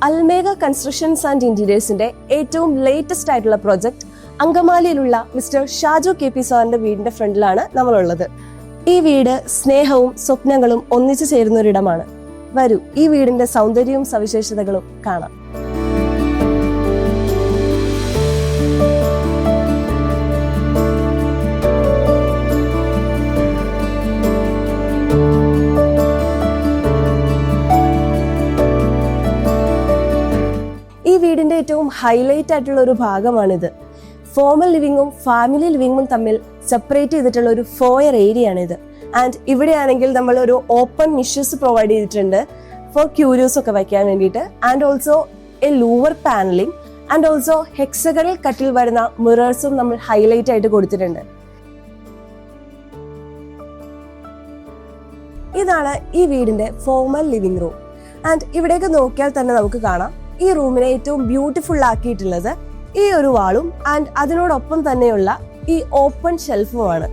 അൽമേഗ constructions and ഇന്റീരിയേഴ്സിന്റെ ഏറ്റവും latest ആയിട്ടുള്ള project അങ്കമാലിയിലുള്ള mister Shaju KP സാറിന്റെ വീടിന്റെ ഫ്രണ്ടിലാണ് നമ്മളുള്ളത്. ഈ വീട് സ്നേഹവും സ്വപ്നങ്ങളും ഒന്നിച്ചു ചേരുന്ന ഒരിടമാണ്. വരൂ, ഈ വീടിന്റെ സൗന്ദര്യവും സവിശേഷതകളും കാണാം. ഈ വീടിന്റെ ഏറ്റവും ഹൈലൈറ്റ് ആയിട്ടുള്ള ഒരു ഭാഗമാണിത്. ഫോർമൽ ലിവിങ്ങും ഫാമിലി ലിവിങ്ങും തമ്മിൽ സെപ്പറേറ്റ് ചെയ്തിട്ടുള്ള ഒരു ഫോയർ ഏരിയ ആണിത്. ആൻഡ് ഇവിടെയാണെങ്കിൽ നമ്മൾ ഒരു ഓപ്പൺ നിഷസ് പ്രൊവൈഡ് ചെയ്തിട്ടുണ്ട് ഫോർ ക്യൂരിയോസ് ഒക്കെ വയ്ക്കാൻ വേണ്ടിയിട്ട്. And also A louvre panelling and also hexagonal കട്ടിൽ വരുന്ന മിറേഴ്സും നമ്മൾ ഹൈലൈറ്റ് ആയിട്ട് കൊടുത്തിട്ടുണ്ട്. ഇതാണ് ഈ വീടിന്റെ ഫോർമൽ ലിവിംഗ് റൂം. ആൻഡ് ഇവിടേക്ക് നോക്കിയാൽ തന്നെ നമുക്ക് കാണാം ഈ റൂമിനെ ഏറ്റവും ബ്യൂട്ടിഫുൾ ആക്കിയിട്ടുള്ളത് ഈ ഒരു വാളും ആൻഡ് അതിനോടൊപ്പം തന്നെയുള്ള ഈ ഓപ്പൺ ഷെൽഫുമാണ്.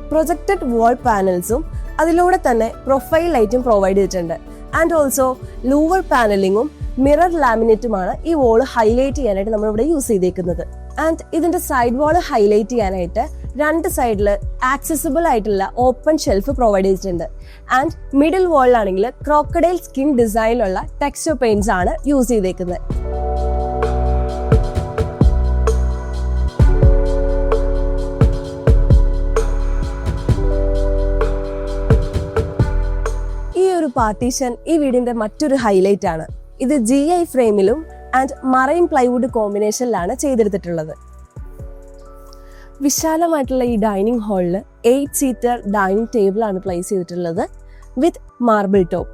പ്രൊജക്റ്റഡ് വാൾ പാനൽസും അതിലൂടെ തന്നെ പ്രൊഫൈൽ ലൈറ്റും പ്രൊവൈഡ് ചെയ്തിട്ടുണ്ട്. ആൻഡ് ഓൾസോ ലൂവർ പാനലിങ്ങും മിറർ ലാമിനേറ്റുമാണ് ഈ വാള് ഹൈലൈറ്റ് ചെയ്യാനായിട്ട് നമ്മൾ ഇവിടെ യൂസ് ചെയ്തേക്കുന്നത്. ആൻഡ് ഇതിന്റെ സൈഡ് വാള് ഹൈലൈറ്റ് ചെയ്യാനായിട്ട് രണ്ട് സൈഡില് ആക്സസിബിൾ ആയിട്ടുള്ള ഓപ്പൺ ഷെൽഫ് പ്രൊവൈഡ് ചെയ്തിട്ടുണ്ട്. ആൻഡ് മിഡിൽ വാളിലാണെങ്കിൽ ക്രോക്കഡൈൽ സ്കിൻ ഡിസൈനിലുള്ള ടെക്സ്ചർ പെയിന്റ്സ് ആണ് യൂസ് ചെയ്തേക്കുന്നത്. ഈ ഒരു പാർട്ടീഷൻ ഈ വീടിന്റെ മറ്റൊരു ഹൈലൈറ്റ് ആണ്. ഇത് GI ഫ്രെയിമിലും ആൻഡ് മറൈൻ പ്ലൈവുഡ് കോമ്പിനേഷനിലാണ് ചെയ്തെടുത്തിട്ടുള്ളത്. വിശാലമായിട്ടുള്ള ഈ ഡൈനിങ് ഹാളിൽ 8 സീറ്റർ ഡൈനിങ് ടേബിൾ ആണ് പ്ലേസ് ചെയ്തിട്ടുള്ളത് വിത്ത് മാർബിൾ ടോപ്പ്.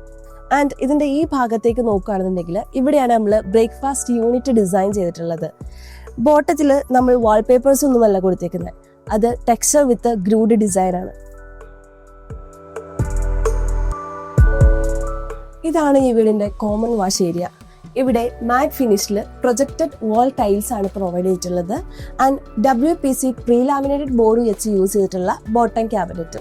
ആൻഡ് ഇതിന്റെ ഈ ഭാഗത്തേക്ക് നോക്കുകയാണെന്നുണ്ടെങ്കിൽ ഇവിടെയാണ് നമ്മൾ ബ്രേക്ക്ഫാസ്റ്റ് യൂണിറ്റ് ഡിസൈൻ ചെയ്തിട്ടുള്ളത്. ബോട്ടത്തിൽ നമ്മൾ വാൾപേപ്പേഴ്സ് ഒന്നുമല്ല കൊടുത്തേക്കുന്നത്, അത് ടെക്സ്ചർ വിത്ത് ഗ്രൂഡ് ഡിസൈൻ ആണ്. ഇതാണ് ഈ വീടിന്റെ കോമൺ വാഷ് ഏരിയ. ഇവിടെ മാറ്റ് ഫിനിഷിൽ പ്രൊജക്റ്റഡ് വാൾ ടൈൽസ് ആണ് പ്രൊവൈഡ് ചെയ്തിട്ടുള്ളത്. And WPC pre laminated board വെച്ച് യൂസ് ചെയ്തിട്ടുള്ള ബോട്ടം ക്യാബിനറ്റ്.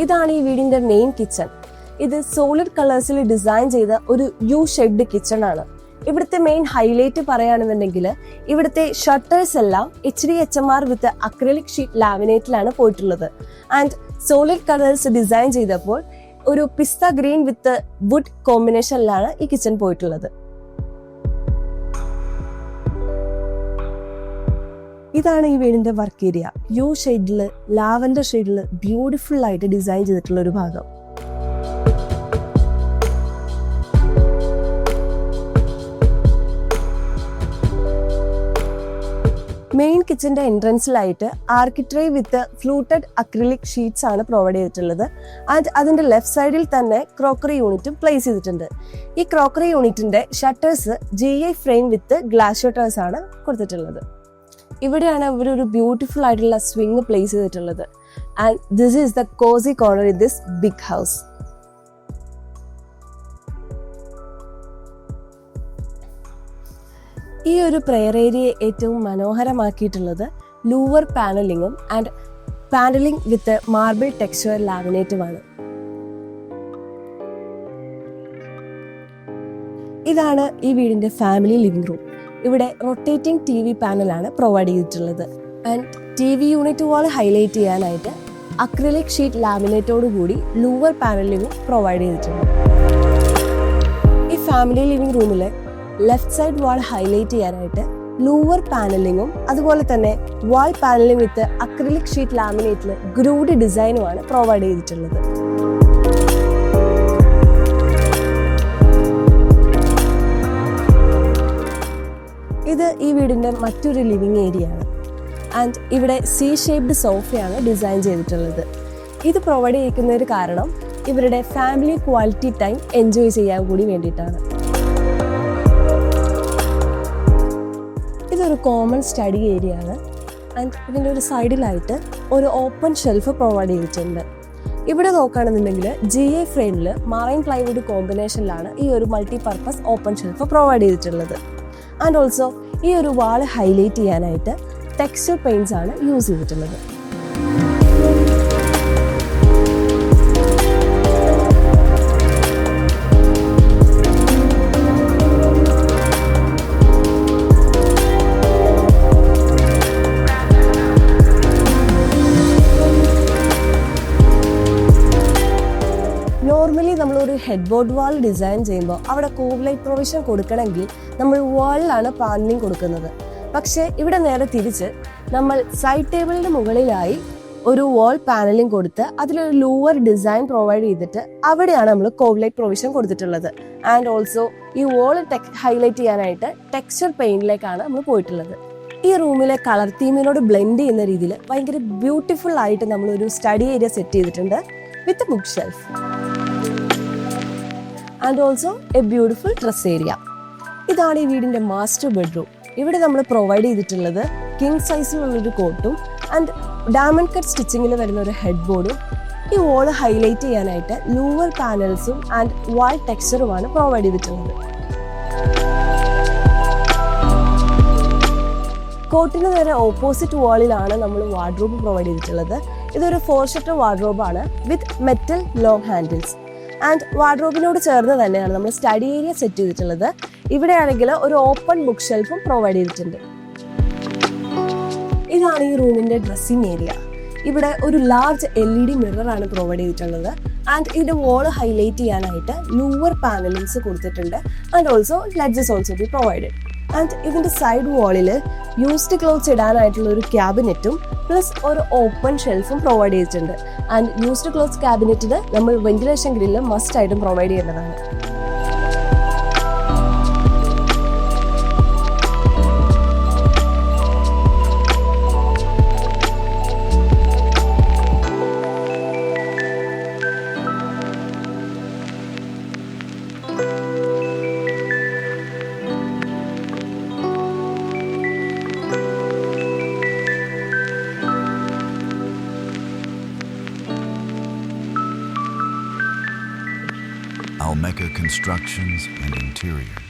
ഇതാണ് ഈ വീടിന്റെ മെയിൻ കിച്ചൺ. ഇത് സോളിഡ് കളേഴ്സിൽ ഡിസൈൻ ചെയ്ത ഒരു U ഷേപ്ഡ് കിച്ചൺ ആണ്. ഇവിടുത്തെ മെയിൻ ഹൈലൈറ്റ് പറയുകയാണെന്നുണ്ടെങ്കിൽ ഇവിടുത്തെ ഷട്ടേഴ്സ് എല്ലാം HDHMR വിത്ത് അക്രിലിക് ഷീറ്റ് ലാമിനേറ്റിലാണ് പോയിട്ടുള്ളത്. ആൻഡ് സോളിഡ് കളേഴ്സ് ഡിസൈൻ ചെയ്തപ്പോൾ ഒരു പിസ്ത ഗ്രീൻ വിത്ത് വുഡ് കോമ്പിനേഷനിലാണ് ഈ കിച്ചൺ പോയിട്ടുള്ളത്. ഇതാണ് ഈ വീടിന്റെ വർക്ക് ഏരിയ. U ഷെയ്ഡില് ലാവൻഡർ ഷെയ്ഡില് ബ്യൂട്ടിഫുൾ ആയിട്ട് ഡിസൈൻ ചെയ്തിട്ടുള്ള ഒരു ഭാഗം. മെയിൻ കിച്ചന്റെ എൻട്രൻസിലായിട്ട് architrave with fluted acrylic sheets ആണ് പ്രൊവൈഡ് ചെയ്തിട്ടുള്ളത്. ആൻഡ് അതിന്റെ ലെഫ്റ്റ് സൈഡിൽ തന്നെ ക്രോക്കറി യൂണിറ്റും പ്ലേസ് ചെയ്തിട്ടുണ്ട്. ഈ ക്രോക്കറി യൂണിറ്റിന്റെ shutters GI frame with glass shutters ആണ് കൊടുത്തിട്ടുള്ളത്. ഇവിടെയാണ് ഇവരൊരു ബ്യൂട്ടിഫുൾ ആയിട്ടുള്ള സ്വിംഗ് പ്ലേസ് ചെയ്തിട്ടുള്ളത്. And this is the cosy corner in this big house. ഈ ഒരു പ്രെയർ ഏരിയയെ ഏറ്റവും മനോഹരമാക്കിയിട്ടുള്ളത് ലൂവർ പാനലിങ്ങും and panelling with marble texture ലാമിനേറ്റുമാണ്. ഇതാണ് ഈ വീടിന്റെ ഫാമിലി ലിവിംഗ് റൂം. ഇവിടെ റൊട്ടേറ്റിംഗ് TV പാനലാണ് പ്രൊവൈഡ് ചെയ്തിട്ടുള്ളത്. And TV unit wall highlight ചെയ്യാനായിട്ട് അക്രിലിക് ഷീറ്റ് ലാമിനേറ്റോടു കൂടി ലൂവർ പാനലിംഗും പ്രൊവൈഡ് ചെയ്തിട്ടുണ്ട്. ഈ ഫാമിലി ലിവിംഗ് റൂമിലെ ലെഫ്റ്റ് സൈഡ് വാൾ ഹൈലൈറ്റ് ചെയ്യാനായിട്ട് ലൂവർ പാനലിങ്ങും അതുപോലെ തന്നെ wall panelling with acrylic sheet ലാമിനേറ്റിൽ ഗ്രൂഡ് ഡിസൈനുമാണ് പ്രൊവൈഡ് ചെയ്തിട്ടുള്ളത്. ഇത് ഈ വീടിന്റെ മറ്റൊരു ലിവിംഗ് ഏരിയ ആണ്. ആൻഡ് ഇവിടെ C ഷേപ്ഡ് സോഫയാണ് ഡിസൈൻ ചെയ്തിട്ടുള്ളത്. ഇത് പ്രൊവൈഡ് ചെയ്യിക്കുന്ന ഒരു കാരണം ഇവരുടെ ഫാമിലി ക്വാളിറ്റി ടൈം എൻജോയ് ചെയ്യാൻ കൂടി വേണ്ടിയിട്ടാണ്. ഇതൊരു കോമൺ സ്റ്റഡി ഏരിയ ആണ്. ആൻഡ് ഇതിൻ്റെ ഒരു സൈഡിലായിട്ട് ഒരു ഓപ്പൺ ഷെൽഫ് പ്രൊവൈഡ് ചെയ്തിട്ടുണ്ട്. ഇവിടെ നോക്കുകയാണെന്നുണ്ടെങ്കിൽ GI ഫ്രെയിമിൽ മറൈൻ പ്ലൈവുഡ് കോമ്പിനേഷനിലാണ് ഈ ഒരു multi purpose open shelf provide ചെയ്തിട്ടുള്ളത്. ആൻഡ് ഓൾസോ ഈ ഒരു വാൾ ഹൈലൈറ്റ് ചെയ്യാനായിട്ട് ടെക്സ്ചർ പെയിന്റ്സ് ആണ് യൂസ് ചെയ്തിട്ടുള്ളത്. ഹെഡ് ബോർഡ് വാൾ ഡിസൈൻ ചെയ്യുമ്പോൾ അവിടെ കോവ് ലൈറ്റ് പ്രൊവിഷൻ കൊടുക്കണമെങ്കിൽ നമ്മൾ വാളിലാണ് പാനലിംഗ് കൊടുക്കുന്നത്. പക്ഷേ ഇവിടെ നേരെ തിരിച്ച് നമ്മൾ സൈഡ് ടേബിളിന് മുകളിലായി ഒരു വാൾ പാനലിംഗ് കൊടുത്ത് അതിലൊരു ലൂവർ ഡിസൈൻ പ്രൊവൈഡ് ചെയ്തിട്ട് അവിടെയാണ് നമ്മൾ കോവ് ലൈറ്റ് പ്രൊവിഷൻ കൊടുത്തിട്ടുള്ളത്. ആൻഡ് ഓൾസോ ഈ വാൾ ഹൈലൈറ്റ് ചെയ്യാനായിട്ട് ടെക്സ്ചർ പെയിന്റിലേക്കാണ് നമ്മൾ പോയിട്ടുള്ളത്. ഈ റൂമിലെ കളർ തീമിനോട് ബ്ലെൻഡ് ചെയ്യുന്ന രീതിയിൽ ഭയങ്കര ബ്യൂട്ടിഫുൾ ആയിട്ട് നമ്മളൊരു സ്റ്റഡി ഏരിയ സെറ്റ് ചെയ്തിട്ടുണ്ട് with book shelf and also a beautiful dress area. ഇതാണ് ഈ വീടിന്റെ മാസ്റ്റർ ബെഡ്റൂം. ഇവിടെ നമ്മൾ പ്രൊവൈഡ് ചെയ്തിട്ടുള്ളത് കിങ് സൈസിലുള്ളൊരു കോട്ടും ആൻഡ് ഡയമണ്ട് കട്ട് സ്റ്റിച്ചിങ്ങിൽ വരുന്ന ഒരു ഹെഡ് ബോർഡും ഈ വോള് ഹൈലൈറ്റ് ചെയ്യാനായിട്ട് ലൂവർ പാനൽസും ആൻഡ് വാൾ ടെക്സ്ചറുമാണ് പ്രൊവൈഡ് ചെയ്തിട്ടുള്ളത്. കോട്ടിന് നേരെ ഓപ്പോസിറ്റ് വാളിലാണ് നമ്മൾ വാർഡ്രോബ് പ്രൊവൈഡ് ചെയ്തിട്ടുള്ളത്. ഇതൊരു 4 ഷട്ടർ വാർഡ്രോബാണ് with metal long handles. And വാർഡ്രോബിനോട് ചേർന്ന് തന്നെയാണ് നമ്മൾ സ്റ്റഡി ഏരിയ സെറ്റ് ചെയ്തിട്ടുള്ളത്. ഇവിടെയാണെങ്കിൽ ഒരു ഓപ്പൺ ബുക്ക് ഷെൽഫും പ്രൊവൈഡ് ചെയ്തിട്ടുണ്ട്. ഇതാണ് ഈ റൂമിന്റെ ഡ്രസ്സിംഗ് ഏരിയ. ഇവിടെ ഒരു ലാർജ് LED മിറർ ആണ് പ്രൊവൈഡ് ചെയ്തിട്ടുള്ളത്. ആൻഡ് ഇതിന്റെ വാള് ഹൈലൈറ്റ് ചെയ്യാനായിട്ട് ലൂവർ പാനലിങ്സ് കൊടുത്തിട്ടുണ്ട്. And also ledges also be provided. And ഇതിന്റെ സൈഡ് വാളിൽ യൂസ്ഡ് ക്ലോത്ത്സ് ഇടാനായിട്ടുള്ള ഒരു ക്യാബിനറ്റും പ്ലസ് ഒരു ഓപ്പൺ ഷെൽഫും പ്രൊവൈഡ് ചെയ്തിട്ടുണ്ട്. ആൻഡ് യൂസ്ഡ് ക്ലോത്ത്സ് ക്യാബിനറ്റിന് നമ്മൾ വെന്റിലേഷൻ ഗ്രില്ല് മസ്റ്റ് ആയിട്ടും പ്രൊവൈഡ് ചെയ്യേണ്ടതാണ്. Almeca Constructions and Interiors.